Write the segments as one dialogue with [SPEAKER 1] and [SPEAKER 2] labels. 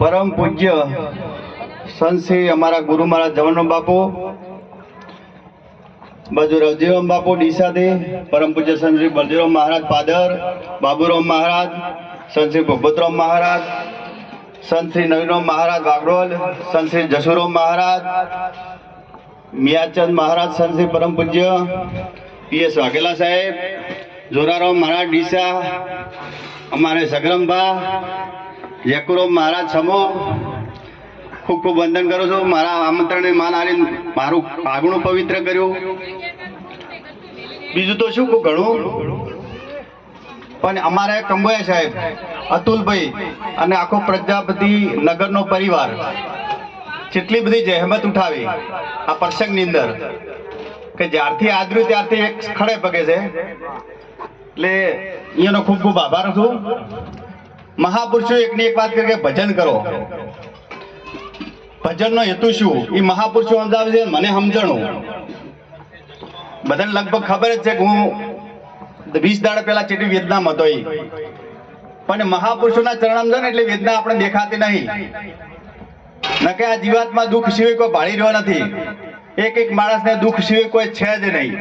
[SPEAKER 1] પરમ પૂજ્ય સંત શ્રી અમારા ગુરુ મહારાજ જવનરામ બાપુ, બાજુ રવજીરામ બાપુ ડીસાથી, પરમ પૂજ્ય સંત શ્રી બલજીરામ મહારાજ પાદર, બાબુરામ મહારાજ, સંત શ્રી ભગવતરામ મહારાજ, સંત શ્રી નવીનરામ મહારાજ વાગડોલ, સંત શ્રી જસુરામ મહારાજ, મિયાચંદ મહારાજ, સંત શ્રી પરમ પૂજ્ય પીએસ વાઘેલા સાહેબ, જોરારામ મહારાજ ડીસા, અમારે સગરમભા, યકુરામ મહારાજ સમૂહ, ખૂબ ખૂબ વંદન કરું છું. મારા આમંત્રણને માન આલીને મારું આગણું પવિત્ર કર્યું. બીજું તો શું ઘણું, પણ અમારે કંબોયા સાહેબ, અતુલભાઈ અને આખો પ્રજાપતિ નગરનો પરિવાર કેટલી બધી જહેમત ઉઠાવી આ પ્રસંગની અંદર કે જ્યારથી આજર્યું ત્યારથી એક ખડે પગે છે. એટલે અહીંયાનો ખૂબ ખૂબ આભાર છું. મહાપુરુષો એકની એક વાત કરી કે ભજન કરો. ભજનનો હેતુ શું એ મહાપુરુષો સમજાવે છે, મને સમજણું. બધાને લગભગ ખબર જ છે કે હું 20 દાડા પહેલા ચેટલી વેદનામાં હતો. પણ મહાપુરુષોના ચરણામાં છે ને એટલે વેદના આપણે દેખાતી નહીં. નકે આ જીવાતમાં દુઃખ સિવાય કોઈ ભાળી રહ્યો નથી. એક એક માણસને દુઃખ સિવાય કોઈ છે જ નહીં.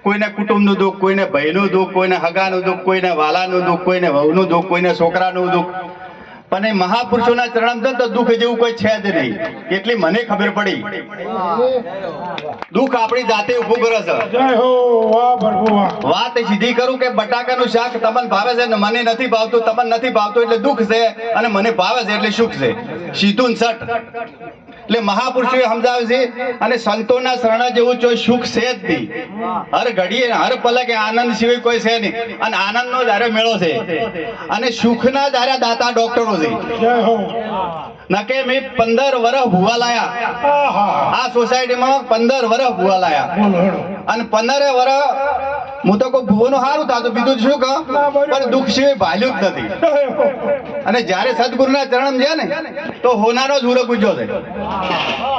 [SPEAKER 1] કોઈને કુટુંબનું દુઃખ, કોઈને ભાઈનું દુઃખ, કોઈને હગાનું દુઃખ, કોઈને વાલાનું દુઃખ, કોઈને વહુનું દુઃખ, કોઈને છોકરાનું દુઃખ. પણ એ મહાપુરુષોના ચરણામાં તો દુઃખ જેવું કોઈ છે જ નહીં. એટલી મને ખબર પડી. દુઃખ આપણી જાતે ઊભું કરે છે. વાત સીધી કરું કે બટાકાનું શાક તમને ભાવે છે ને મને નથી ભાવતું, તમને નથી ભાવતું એટલે દુઃખ છે, અને મને ભાવે છે એટલે સુખ છે. સીધું સટ. એટલે મહાપુરુષોએ સમજાવે છે, અને સંતોના શરણા જેવું કોઈ સુખ છે જ નહીં. હર ઘડીએ હર પલકે આનંદ સિવાય કોઈ છે નહીં. અને આનંદનો જ્યારે મેળો છે, અને સુખના જ્યારે દાતા ડોક્ટરો છે. નકે મેં 15 વર્ષ ભૂવા લાયા આ સોસાયટીમાં, 15 વર્ષ ભૂવા લાયા, અને 15 વર્ષ હું તો કોઈ ભૂવાનું સારું થતું, બીજું શું કહું, પણ દુઃખ સિવાય ભાલ્યું જ નથી. અને જ્યારે સદગુરુના ચરણમાં ગયા ને તો હોનારો જ હુરો ગુજ્યો છે.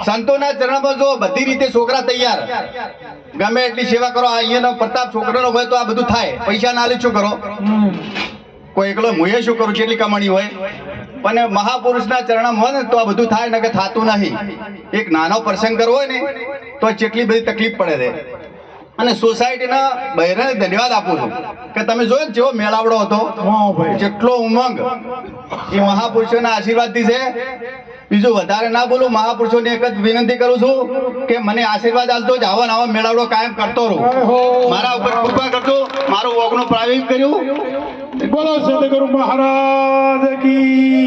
[SPEAKER 1] સંતોના ચરણમાં જો બધી રીતે છોકરા તૈયાર, ગમે એટલી સેવા કરો. અહીંયાનો પ્રતાપ છોકરાનો હોય તો આ બધું થાય. પૈસા ના લે શું કરો, કોઈ એકલો મુએ શું કરું, કેટલી કમાણી હોય. પણ મહાપુરુષના ચરણમાં હોય ને તો આ બધું થાય, ને કે થતું નહીં. એક નાનો પ્રસંગ કરવો હોય ને તો કેટલી બધી તકલીફ પડે છે. અને સોસાયટીના બહેરાને ધન્યવાદ આપું છું કે તમે જોયો ને જેવો મેળાવડો હતો, જેટલો ઉમંગ એ મહાપુરુષોના આશીર્વાદથી છે. બીજું વધારે ના બોલું. મહાપુરુષોને એક જ વિનંતી કરું છું કે મને આશીર્વાદ આપજો, જ આવો આવો મેળાવડો કાયમ કરતો રહું. મારા ઉપર કૃપા કરજો. મારું ઓગણું પ્રાયોગિક કર્યું.
[SPEAKER 2] બોલો સદગુરુ મહારાજ કી